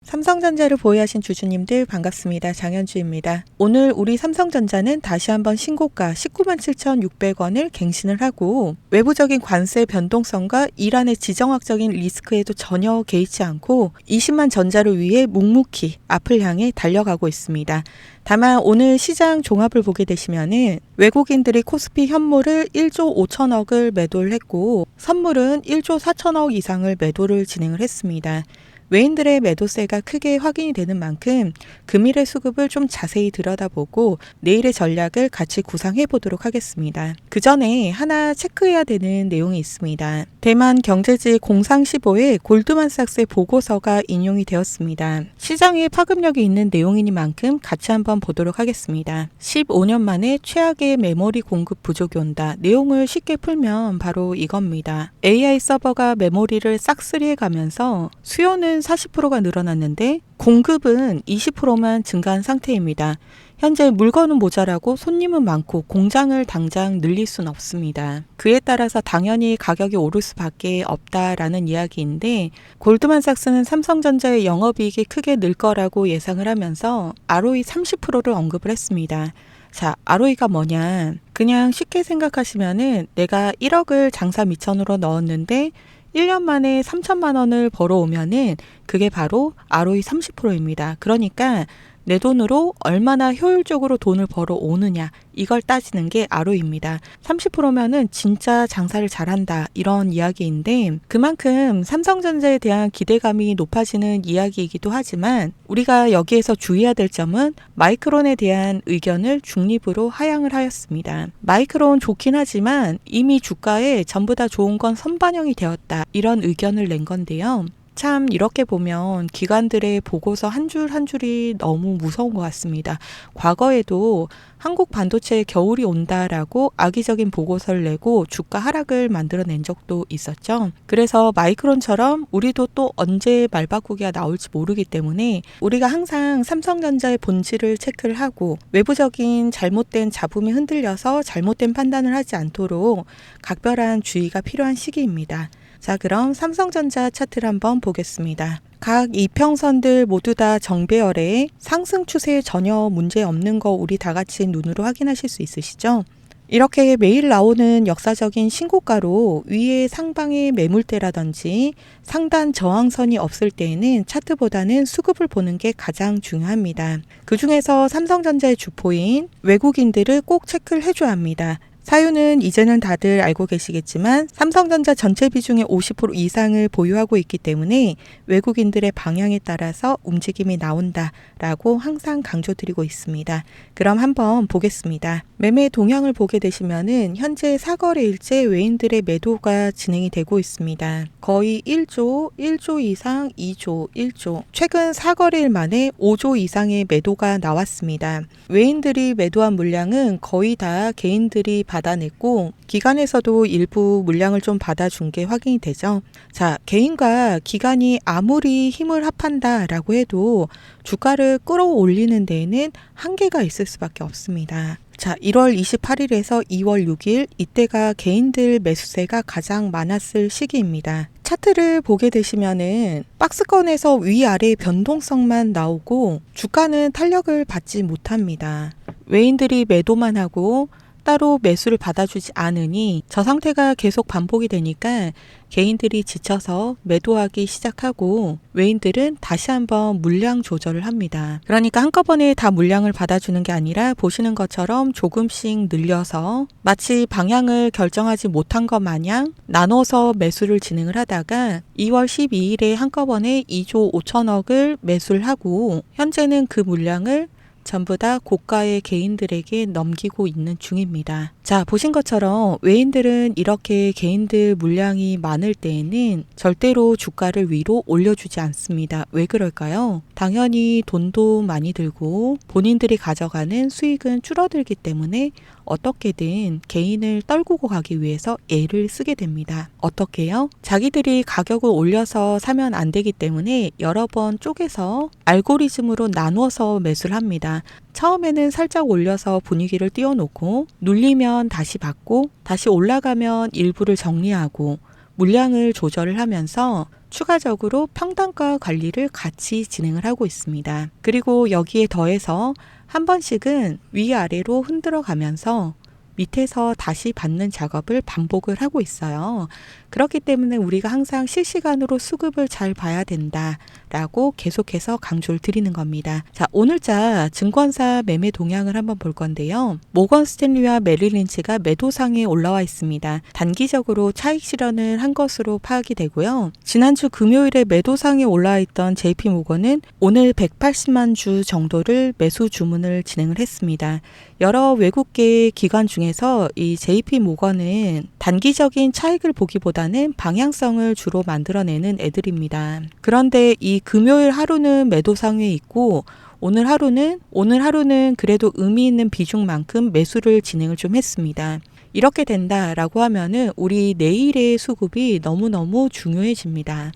삼성전자를 보유하신 주주님들 반갑습니다. 장현주입니다. 오늘 우리 삼성전자는 다시 한번 신고가 197,600원을 갱신을 하고 외부적인 관세 변동성과 이란의 지정학적인 리스크에도 전혀 개의치 않고 20만 전자를 위해 묵묵히 앞을 향해 달려가고 있습니다. 다만 오늘 시장 종합을 보게 되시면은 외국인들이 코스피 현물을 1조 5천억을 매도를 했고 선물은 1조 4천억 이상을 매도를 진행을 했습니다. 외인들의 매도세가 크게 확인이 되는 만큼 금일의 수급을 좀 자세히 들여다보고 내일의 전략을 같이 구상해 보도록 하겠습니다. 그 전에 하나 체크해야 되는 내용이 있습니다. 대만 경제지 공상15에 골드만삭스의 보고서가 인용이 되었습니다. 시장에 파급력이 있는 내용이니만큼 같이 한번 보도록 하겠습니다. 15년 만에 최악의 메모리 공급 부족이 온다. 내용을 쉽게 풀면 바로 이겁니다. AI 서버가 메모리를 싹쓸이해 가면서 수요는 40%가 늘어났는데 공급은 20%만 증가한 상태입니다. 현재 물건은 모자라고 손님은 많고 공장을 당장 늘릴 수는 없습니다. 그에 따라서 당연히 가격이 오를 수밖에 없다라는 이야기인데 골드만삭스는 삼성전자의 영업이익이 크게 늘 거라고 예상을 하면서 ROE 30%를 언급을 했습니다. 자, ROE가 뭐냐? 그냥 쉽게 생각하시면은 내가 1억을 장사 미천으로 넣었는데 1년 만에 3천만 원을 벌어오면은 그게 바로 ROE 30%입니다. 그러니까 내 돈으로 얼마나 효율적으로 돈을 벌어오느냐 이걸 따지는 게 ROE입니다. 30%면은 진짜 장사를 잘한다 이런 이야기인데 그만큼 삼성전자에 대한 기대감이 높아지는 이야기이기도 하지만 우리가 여기에서 주의해야 될 점은 마이크론에 대한 의견을 중립으로 하향을 하였습니다. 마이크론 좋긴 하지만 이미 주가에 전부 다 좋은 건 선반영이 되었다 이런 의견을 낸 건데요. 참 이렇게 보면 기관들의 보고서 한 줄 한 줄이 너무 무서운 것 같습니다. 과거에도 한국 반도체에 겨울이 온다라고 악의적인 보고서를 내고 주가 하락을 만들어낸 적도 있었죠. 그래서 마이크론처럼 우리도 또 언제 말바꾸기가 나올지 모르기 때문에 우리가 항상 삼성전자의 본질을 체크를 하고 외부적인 잘못된 잡음이 흔들려서 잘못된 판단을 하지 않도록 각별한 주의가 필요한 시기입니다. 자, 그럼 삼성전자 차트를 한번 보겠습니다. 각 이평선들 모두 다 정배열에 상승 추세에 전혀 문제 없는 거 우리 다 같이 눈으로 확인하실 수 있으시죠? 이렇게 매일 나오는 역사적인 신고가로 위에 상방의 매물대라든지 상단 저항선이 없을 때에는 차트보다는 수급을 보는 게 가장 중요합니다. 그 중에서 삼성전자의 주포인 외국인들을 꼭 체크를 해줘야 합니다. 사유는 이제는 다들 알고 계시겠지만 삼성전자 전체 비중의 50% 이상을 보유하고 있기 때문에 외국인들의 방향에 따라서 움직임이 나온다라고 항상 강조드리고 있습니다. 그럼 한번 보겠습니다. 매매 동향을 보게 되시면은 현재 사거래일째 외인들의 매도가 진행이 되고 있습니다. 거의 1조 이상, 2조, 1조. 최근 사거래일 만에 5조 이상의 매도가 나왔습니다. 외인들이 매도한 물량은 거의 다 개인들이 받아냈고 기관에서도 일부 물량을 좀 받아준 게 확인이 되죠. 자, 개인과 기관이 아무리 힘을 합한다라고 해도 주가를 끌어올리는 데에는 한계가 있을 수밖에 없습니다. 자, 1월 28일에서 2월 6일 이때가 개인들 매수세가 가장 많았을 시기입니다. 차트를 보게 되시면은 박스권에서 위아래 변동성만 나오고 주가는 탄력을 받지 못합니다. 외인들이 매도만 하고 따로 매수를 받아주지 않으니 저 상태가 계속 반복이 되니까 개인들이 지쳐서 매도하기 시작하고 외인들은 다시 한번 물량 조절을 합니다. 그러니까 한꺼번에 다 물량을 받아주는 게 아니라 보시는 것처럼 조금씩 늘려서 마치 방향을 결정하지 못한 것 마냥 나눠서 매수를 진행을 하다가 2월 12일에 한꺼번에 2조 5천억을 매수를 하고 현재는 그 물량을 전부 다 고가의 개인들에게 넘기고 있는 중입니다. 자, 보신 것처럼 외인들은 이렇게 개인들 물량이 많을 때에는 절대로 주가를 위로 올려주지 않습니다. 왜 그럴까요? 당연히 돈도 많이 들고 본인들이 가져가는 수익은 줄어들기 때문에 어떻게든 개인을 떨구고 가기 위해서 애를 쓰게 됩니다. 어떻게요? 자기들이 가격을 올려서 사면 안 되기 때문에 여러 번 쪼개서 알고리즘으로 나누어서 매수를 합니다. 처음에는 살짝 올려서 분위기를 띄워놓고 눌리면 다시 받고 다시 올라가면 일부를 정리하고 물량을 조절을 하면서 추가적으로 평단가 관리를 같이 진행을 하고 있습니다. 그리고 여기에 더해서 한 번씩은 위아래로 흔들어 가면서 밑에서 다시 받는 작업을 반복을 하고 있어요. 그렇기 때문에 우리가 항상 실시간으로 수급을 잘 봐야 된다라고 계속해서 강조를 드리는 겁니다. 자, 오늘자 증권사 매매 동향을 한번 볼 건데요. 모건 스탠리와 메릴 린치가 매도상에 올라와 있습니다. 단기적으로 차익 실현을 한 것으로 파악이 되고요. 지난주 금요일에 매도상에 올라와 있던 JP 모건은 오늘 180만 주 정도를 매수 주문을 진행을 했습니다. 여러 외국계 기관 중에서 이 JP 모건은 단기적인 차익을 보기보다는 방향성을 주로 만들어내는 애들입니다. 그런데 이 금요일 하루는 매도상에 있고 오늘 하루는 그래도 의미 있는 비중만큼 매수를 진행을 좀 했습니다. 이렇게 된다라고 하면은 우리 내일의 수급이 너무너무 중요해집니다.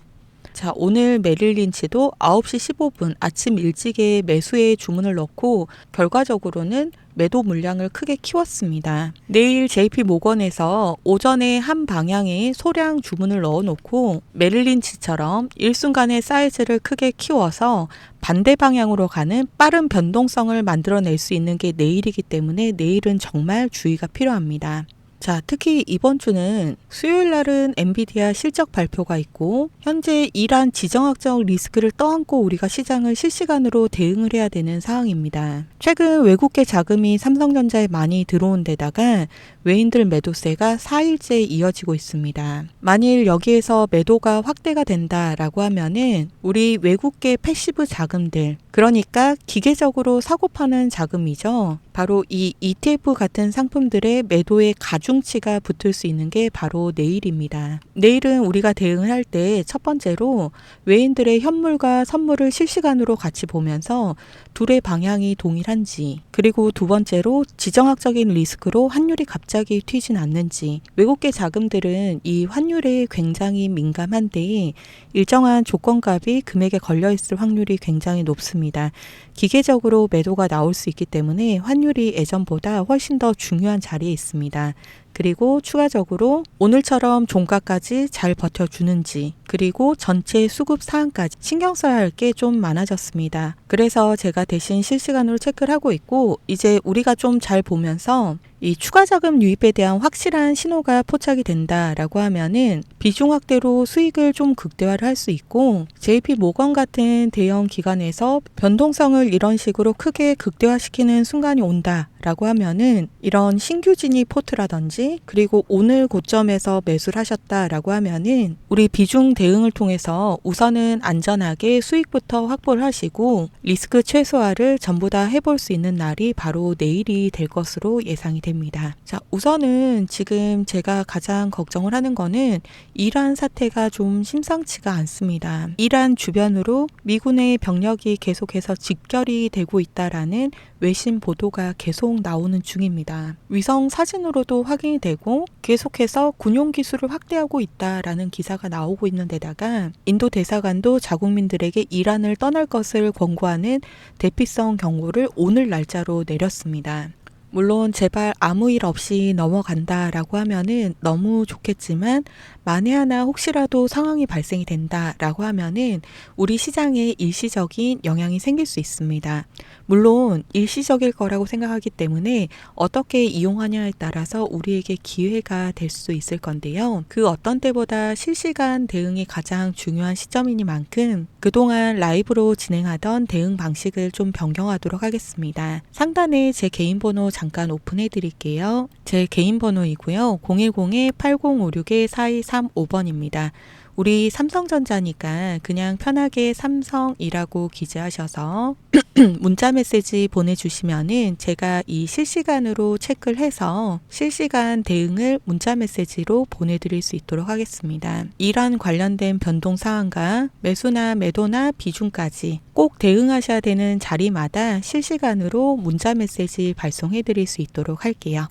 자, 오늘 메릴 린치도 9시 15분 아침 일찍에 매수에 주문을 넣고 결과적으로는 매도 물량을 크게 키웠습니다. 내일 JP 모건에서 오전에 한 방향에 소량 주문을 넣어놓고 메릴 린치처럼 일순간에 사이즈를 크게 키워서 반대 방향으로 가는 빠른 변동성을 만들어낼 수 있는 게 내일이기 때문에 내일은 정말 주의가 필요합니다. 자, 특히 이번 주는 수요일 날은 엔비디아 실적 발표가 있고 현재 이러한 지정학적 리스크를 떠안고 우리가 시장을 실시간으로 대응을 해야 되는 상황입니다. 최근 외국계 자금이 삼성전자에 많이 들어온 데다가 외인들 매도세가 4일째 이어지고 있습니다. 만일 여기에서 매도가 확대가 된다라고 하면은 우리 외국계 패시브 자금들, 그러니까 기계적으로 사고 파는 자금이죠. 바로 이 ETF 같은 상품들의 매도의 가중치가 붙을 수 있는 게 바로 내일입니다. 내일은 우리가 대응을 할 때 첫 번째로 외인들의 현물과 선물을 실시간으로 같이 보면서 둘의 방향이 동일한지, 그리고 두 번째로 지정학적인 리스크로 환율이 갑자기 튀진 않는지. 외국계 자금들은 이 환율에 굉장히 민감한데 일정한 조건값이 금액에 걸려있을 확률이 굉장히 높습니다. 기계적으로 매도가 나올 수 있기 때문에 환율이 예전보다 훨씬 더 중요한 자리에 있습니다. 그리고 추가적으로 오늘처럼 종가까지 잘 버텨주는지, 그리고 전체 수급 사항까지 신경 써야 할 게 좀 많아졌습니다. 그래서 제가 대신 실시간으로 체크를 하고 있고, 이제 우리가 좀 잘 보면서 이 추가 자금 유입에 대한 확실한 신호가 포착이 된다라고 하면은 비중 확대로 수익을 좀 극대화를 할 수 있고, JP 모건 같은 대형 기관에서 변동성을 이런 식으로 크게 극대화시키는 순간이 온다라고 하면은 이런 신규 진입 포트라든지, 그리고 오늘 고점에서 매수를 하셨다라고 하면은 우리 비중 대응을 통해서 우선은 안전하게 수익부터 확보를 하시고 리스크 최소화를 전부 다 해볼 수 있는 날이 바로 내일이 될 것으로 예상이 됩니다. 자, 우선은 지금 제가 가장 걱정을 하는 거는 이란 사태가 좀 심상치가 않습니다. 이란 주변으로 미군의 병력이 계속해서 집결이 되고 있다라는 외신 보도가 계속 나오는 중입니다. 위성 사진으로도 확인이 되고 계속해서 군용 기술을 확대하고 있다라는 기사가 나오고 있는 데다가 인도 대사관도 자국민들에게 이란을 떠날 것을 권고하는 대피성 경고를 오늘 날짜로 내렸습니다. 물론 제발 아무 일 없이 넘어간다라고 하면은 너무 좋겠지만 만에 하나 혹시라도 상황이 발생이 된다라고 하면은 우리 시장에 일시적인 영향이 생길 수 있습니다. 물론 일시적일 거라고 생각하기 때문에 어떻게 이용하냐에 따라서 우리에게 기회가 될 수 있을 건데요. 그 어떤 때보다 실시간 대응이 가장 중요한 시점이니만큼 그동안 라이브로 진행하던 대응 방식을 좀 변경하도록 하겠습니다. 상단에 제 개인 번호 잠깐 오픈해 드릴게요. 제 개인 번호이고요. 010-8056-4235번입니다. 우리 삼성전자니까 그냥 편하게 삼성이라고 기재하셔서 문자 메시지 보내주시면은 제가 이 실시간으로 체크를 해서 실시간 대응을 문자 메시지로 보내드릴 수 있도록 하겠습니다. 이런 관련된 변동 사항과 매수나 매도나 비중까지 꼭 대응하셔야 되는 자리마다 실시간으로 문자 메시지 발송해 드릴 수 있도록 할게요.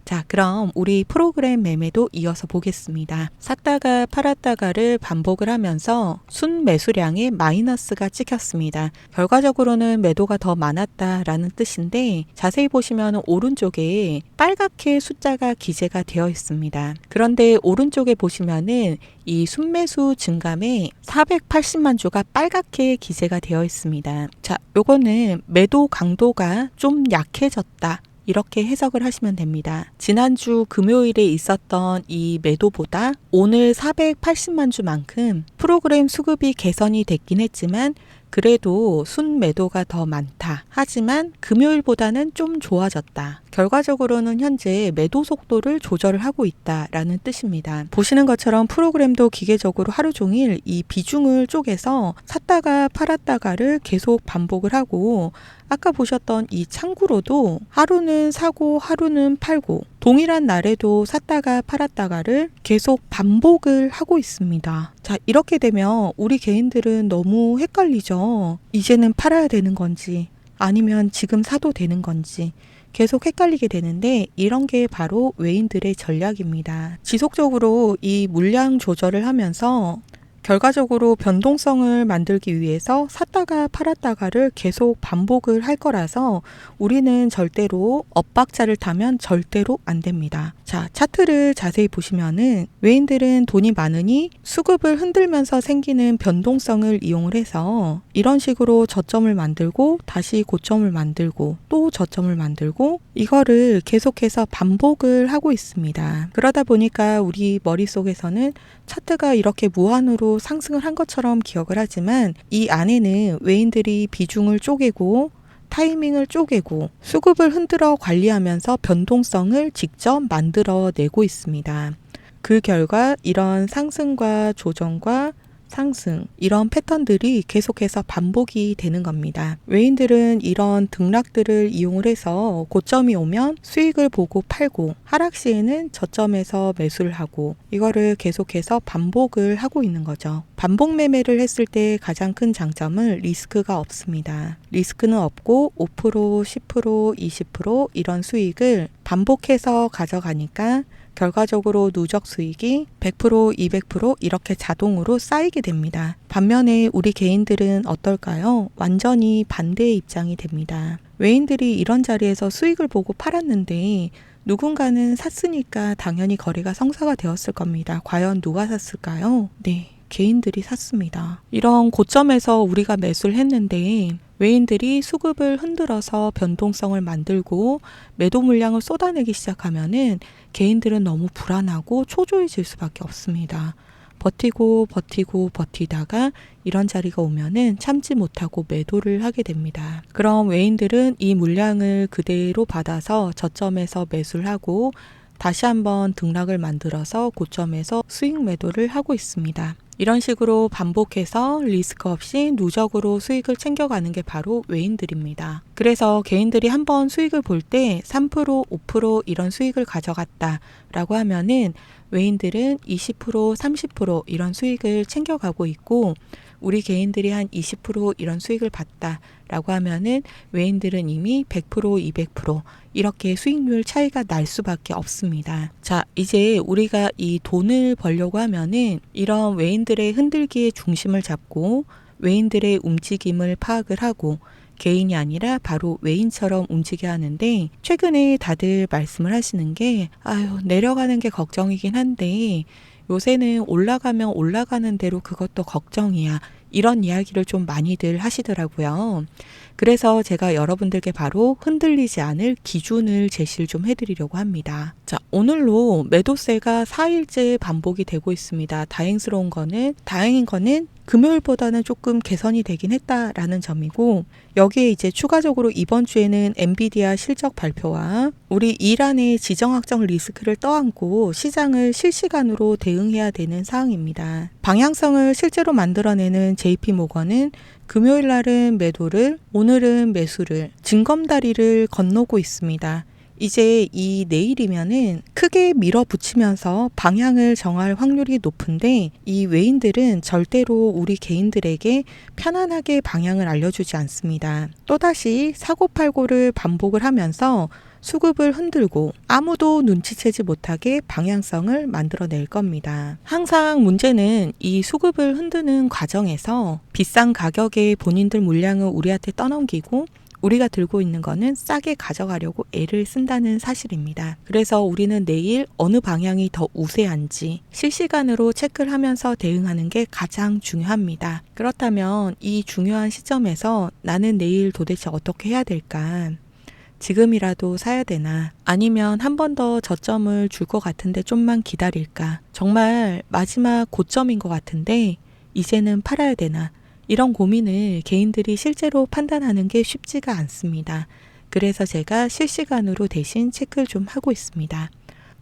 자, 그럼 우리 프로그램 매매도 이어서 보겠습니다. 샀다가 팔았다가를 반복을 하면서 순 매수량에 마이너스가 찍혔습니다. 결과적으로는 매도가 더 많았다라는 뜻인데 자세히 보시면 오른쪽에 빨갛게 숫자가 기재가 되어 있습니다. 그런데 오른쪽에 보시면은 이 순매수 증감에 480만 주가 빨갛게 기재가 되어 있습니다. 자, 요거는 매도 강도가 좀 약해졌다, 이렇게 해석을 하시면 됩니다. 지난주 금요일에 있었던 이 매도보다 오늘 480만 주만큼 프로그램 수급이 개선이 됐긴 했지만 그래도 순 매도가 더 많다. 하지만 금요일보다는 좀 좋아졌다. 결과적으로는 현재 매도 속도를 조절을 하고 있다라는 뜻입니다. 보시는 것처럼 프로그램도 기계적으로 하루 종일 이 비중을 쪼개서 샀다가 팔았다가를 계속 반복을 하고, 아까 보셨던 이 창구로도 하루는 사고 하루는 팔고 동일한 날에도 샀다가 팔았다가를 계속 반복을 하고 있습니다. 자, 이렇게 되면 우리 개인들은 너무 헷갈리죠. 이제는 팔아야 되는 건지 아니면 지금 사도 되는 건지 계속 헷갈리게 되는데, 이런 게 바로 외인들의 전략입니다. 지속적으로 이 물량 조절을 하면서 결과적으로 변동성을 만들기 위해서 샀다가 팔았다가를 계속 반복을 할 거라서 우리는 절대로 엇박자를 타면 절대로 안 됩니다. 자, 차트를 자세히 보시면은 외인들은 돈이 많으니 수급을 흔들면서 생기는 변동성을 이용을 해서 이런 식으로 저점을 만들고 다시 고점을 만들고 또 저점을 만들고 이거를 계속해서 반복을 하고 있습니다. 그러다 보니까 우리 머릿속에서는 차트가 이렇게 무한으로 상승을 한 것처럼 기억을 하지만 이 안에는 외인들이 비중을 쪼개고 타이밍을 쪼개고 수급을 흔들어 관리하면서 변동성을 직접 만들어내고 있습니다. 그 결과 이런 상승과 조정과 상승, 이런 패턴들이 계속해서 반복이 되는 겁니다. 외인들은 이런 등락들을 이용을 해서 고점이 오면 수익을 보고 팔고 하락 시에는 저점에서 매수를 하고 이거를 계속해서 반복을 하고 있는 거죠. 반복 매매를 했을 때 가장 큰 장점은 리스크가 없습니다. 리스크는 없고 5%, 10%, 20% 이런 수익을 반복해서 가져가니까 결과적으로 누적 수익이 100%, 200% 이렇게 자동으로 쌓이게 됩니다. 반면에 우리 개인들은 어떨까요? 완전히 반대의 입장이 됩니다. 외인들이 이런 자리에서 수익을 보고 팔았는데 누군가는 샀으니까 당연히 거래가 성사가 되었을 겁니다. 과연 누가 샀을까요? 네, 개인들이 샀습니다. 이런 고점에서 우리가 매수를 했는데 외인들이 수급을 흔들어서 변동성을 만들고 매도 물량을 쏟아내기 시작하면은 개인들은 너무 불안하고 초조해질 수밖에 없습니다. 버티고 버티다가 이런 자리가 오면은 참지 못하고 매도를 하게 됩니다. 그럼 외인들은 이 물량을 그대로 받아서 저점에서 매수를 하고 다시 한번 등락을 만들어서 고점에서 수익 매도를 하고 있습니다. 이런 식으로 반복해서 리스크 없이 누적으로 수익을 챙겨가는 게 바로 외인들입니다. 그래서 개인들이 한번 수익을 볼 때 3%, 5% 이런 수익을 가져갔다라고 하면은 외인들은 20%, 30% 이런 수익을 챙겨가고 있고 우리 개인들이 한 20% 이런 수익을 봤다라고 하면은 외인들은 이미 100%, 200% 이렇게 수익률 차이가 날 수밖에 없습니다. 자, 이제 우리가 이 돈을 벌려고 하면은 이런 외인들의 흔들기의 중심을 잡고 외인들의 움직임을 파악을 하고 개인이 아니라 바로 외인처럼 움직여야 하는데 최근에 다들 말씀을 하시는 게 내려가는 게 걱정이긴 한데 요새는 올라가면 올라가는 대로 그것도 걱정이야. 이런 이야기를 좀 많이들 하시더라고요. 그래서 제가 여러분들께 바로 흔들리지 않을 기준을 제시를 좀 해드리려고 합니다. 자, 오늘로 매도세가 4일째 반복이 되고 있습니다. 다행인 거는 금요일보다는 조금 개선이 되긴 했다라는 점이고 여기에 이제 추가적으로 이번 주에는 엔비디아 실적 발표와 우리 이란의 지정학적 리스크를 떠안고 시장을 실시간으로 대응해야 되는 상황입니다. 방향성을 실제로 만들어내는 JP모건은 금요일 날은 매도를, 오늘은 매수를, 징검다리를 건너고 있습니다. 이제 이 내일이면은 크게 밀어붙이면서 방향을 정할 확률이 높은데 이 외인들은 절대로 우리 개인들에게 편안하게 방향을 알려주지 않습니다. 또다시 사고팔고를 반복을 하면서 수급을 흔들고 아무도 눈치채지 못하게 방향성을 만들어낼 겁니다. 항상 문제는 이 수급을 흔드는 과정에서 비싼 가격에 본인들 물량을 우리한테 떠넘기고 우리가 들고 있는 거는 싸게 가져가려고 애를 쓴다는 사실입니다. 그래서 우리는 내일 어느 방향이 더 우세한지 실시간으로 체크를 하면서 대응하는 게 가장 중요합니다. 그렇다면 이 중요한 시점에서 나는 내일 도대체 어떻게 해야 될까? 지금이라도 사야 되나? 아니면 한 번 더 저점을 줄 것 같은데 좀만 기다릴까? 정말 마지막 고점인 것 같은데 이제는 팔아야 되나? 이런 고민을 개인들이 실제로 판단하는 게 쉽지가 않습니다. 그래서 제가 실시간으로 대신 체크를 좀 하고 있습니다.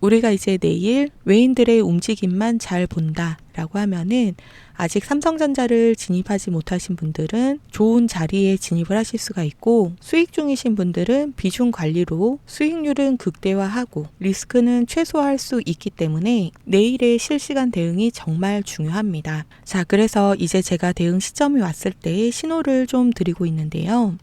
우리가 이제 내일 외인들의 움직임만 잘 본다라고 하면은 아직 삼성전자를 진입하지 못하신 분들은 좋은 자리에 진입을 하실 수가 있고, 수익 중이신 분들은 비중 관리로 수익률은 극대화하고 리스크는 최소화할 수 있기 때문에 내일의 실시간 대응이 정말 중요합니다. 자, 그래서 이제 제가 대응 시점이 왔을 때 신호를 좀 드리고 있는데요.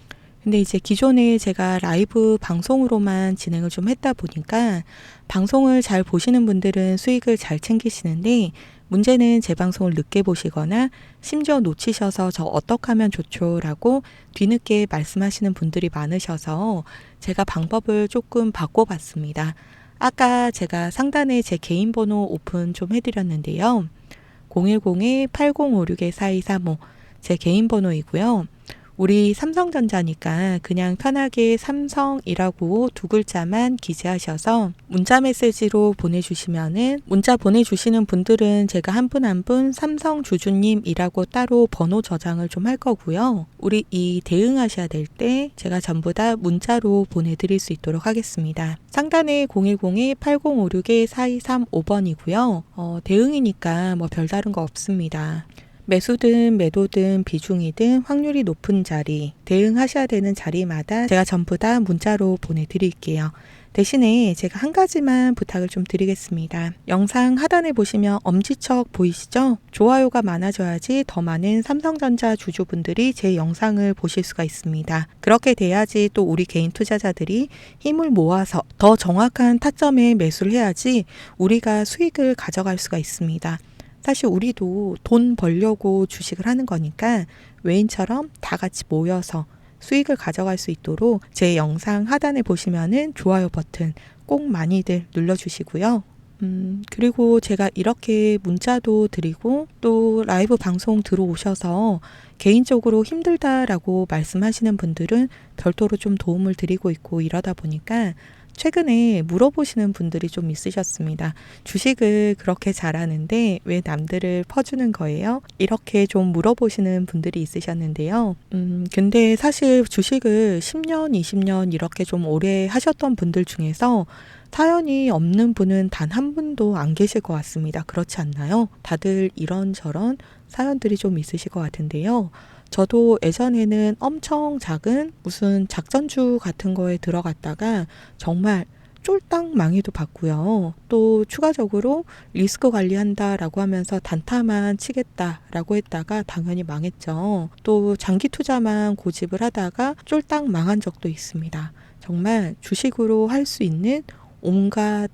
근데 이제 기존에 제가 라이브 방송으로만 진행을 좀 했다 보니까 방송을 잘 보시는 분들은 수익을 잘 챙기시는데, 문제는 제 방송을 늦게 보시거나 심지어 놓치셔서 저 어떻게 하면 좋죠? 라고 뒤늦게 말씀하시는 분들이 많으셔서 제가 방법을 조금 바꿔봤습니다. 아까 제가 상단에 제 개인 번호 오픈 좀 해드렸는데요. 010-8056-4235 제 개인 번호이고요. 우리 삼성전자니까 그냥 편하게 삼성이라고 두 글자만 기재하셔서 문자 메시지로 보내주시면은, 문자 보내주시는 분들은 제가 한 분 한 분 삼성주주님이라고 따로 번호 저장을 좀 할 거고요. 우리 이 대응하셔야 될 때 제가 전부 다 문자로 보내드릴 수 있도록 하겠습니다. 상단에 010-8056-4235번이고요. 대응이니까 뭐 별다른 거 없습니다. 매수든 매도든 비중이든 확률이 높은 자리, 대응하셔야 되는 자리마다 제가 전부 다 문자로 보내드릴게요. 대신에 제가 한 가지만 부탁을 좀 드리겠습니다. 영상 하단에 보시면 엄지척 보이시죠? 좋아요가 많아져야지 더 많은 삼성전자 주주분들이 제 영상을 보실 수가 있습니다. 그렇게 돼야지 또 우리 개인 투자자들이 힘을 모아서 더 정확한 타점에 매수를 해야지 우리가 수익을 가져갈 수가 있습니다. 사실 우리도 돈 벌려고 주식을 하는 거니까 외인처럼 다 같이 모여서 수익을 가져갈 수 있도록 제 영상 하단에 보시면은 좋아요 버튼 꼭 많이들 눌러주시고요. 그리고 제가 이렇게 문자도 드리고 또 라이브 방송 들어오셔서 개인적으로 힘들다라고 말씀하시는 분들은 별도로 좀 도움을 드리고 있고, 이러다 보니까 최근에 물어보시는 분들이 좀 있으셨습니다. 주식을 그렇게 잘하는데 왜 남들을 퍼주는 거예요? 이렇게 좀 물어보시는 분들이 있으셨는데요. 근데 사실 주식을 10년, 20년 이렇게 좀 오래 하셨던 분들 중에서 사연이 없는 분은 단 한 분도 안 계실 것 같습니다. 그렇지 않나요? 다들 이런저런 사연들이 좀 있으실 것 같은데요. 저도 예전에는 엄청 작은 무슨 작전주 같은 거에 들어갔다가 정말 쫄딱 망해도 봤고요. 또 추가적으로 리스크 관리한다라고 하면서 단타만 치겠다라고 했다가 당연히 망했죠. 또 장기 투자만 고집을 하다가 쫄딱 망한 적도 있습니다. 정말 주식으로 할 수 있는 온갖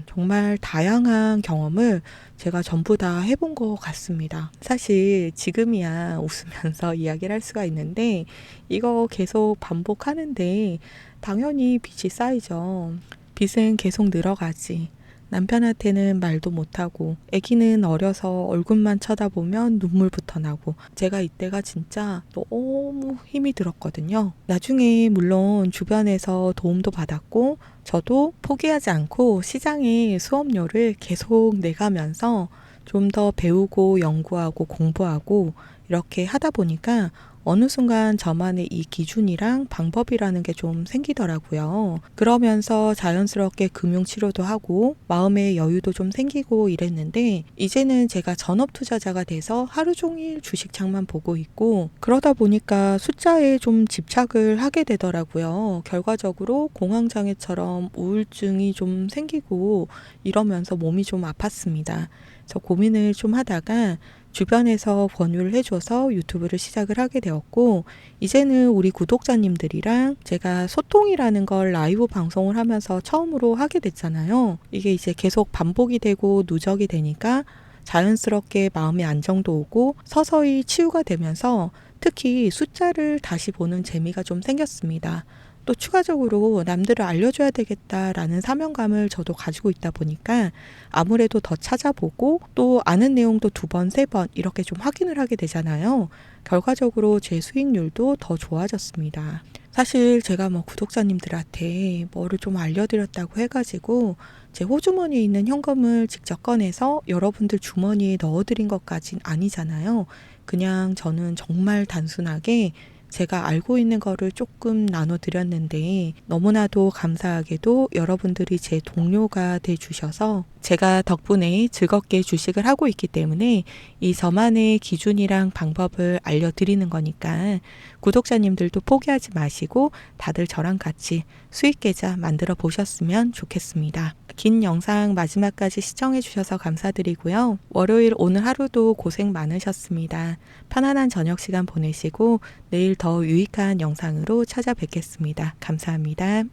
정말 다양한 경험을 제가 전부 다 해본 것 같습니다. 사실 지금이야 웃으면서 이야기를 할 수가 있는데 이거 계속 반복하는데 당연히 빚이 쌓이죠. 빚은 계속 늘어가지. 남편한테는 말도 못하고 아기는 어려서 얼굴만 쳐다보면 눈물부터 나고, 제가 이때가 진짜 너무 힘이 들었거든요. 나중에 물론 주변에서 도움도 받았고 저도 포기하지 않고 시장의 수업료를 계속 내가면서 좀 더 배우고 연구하고 공부하고 이렇게 하다 보니까 어느 순간 저만의 이 기준이랑 방법이라는 게 좀 생기더라고요. 그러면서 자연스럽게 금융치료도 하고 마음의 여유도 좀 생기고 이랬는데, 이제는 제가 전업 투자자가 돼서 하루 종일 주식창만 보고 있고 그러다 보니까 숫자에 좀 집착을 하게 되더라고요. 결과적으로 공황장애처럼 우울증이 좀 생기고 이러면서 몸이 좀 아팠습니다. 저 고민을 좀 하다가 주변에서 권유를 해줘서 유튜브를 시작을 하게 되었고, 이제는 우리 구독자님들이랑 제가 소통이라는 걸 라이브 방송을 하면서 처음으로 하게 됐잖아요. 이게 이제 계속 반복이 되고 누적이 되니까 자연스럽게 마음의 안정도 오고 서서히 치유가 되면서 특히 숫자를 다시 보는 재미가 좀 생겼습니다. 또 추가적으로 남들을 알려줘야 되겠다라는 사명감을 저도 가지고 있다 보니까 아무래도 더 찾아보고 또 아는 내용도 2번, 3번 이렇게 좀 확인을 하게 되잖아요. 결과적으로 제 수익률도 더 좋아졌습니다. 사실 제가 구독자님들한테 뭐를 좀 알려드렸다고 해가지고 제 호주머니에 있는 현금을 직접 꺼내서 여러분들 주머니에 넣어드린 것까진 아니잖아요. 그냥 저는 정말 단순하게 제가 알고 있는 거를 조금 나눠드렸는데 너무나도 감사하게도 여러분들이 제 동료가 돼주셔서 제가 덕분에 즐겁게 주식을 하고 있기 때문에 이 저만의 기준이랑 방법을 알려드리는 거니까 구독자님들도 포기하지 마시고 다들 저랑 같이 수익 계좌 만들어 보셨으면 좋겠습니다. 긴 영상 마지막까지 시청해 주셔서 감사드리고요. 월요일 오늘 하루도 고생 많으셨습니다. 편안한 저녁 시간 보내시고 내일 더 유익한 영상으로 찾아뵙겠습니다. 감사합니다.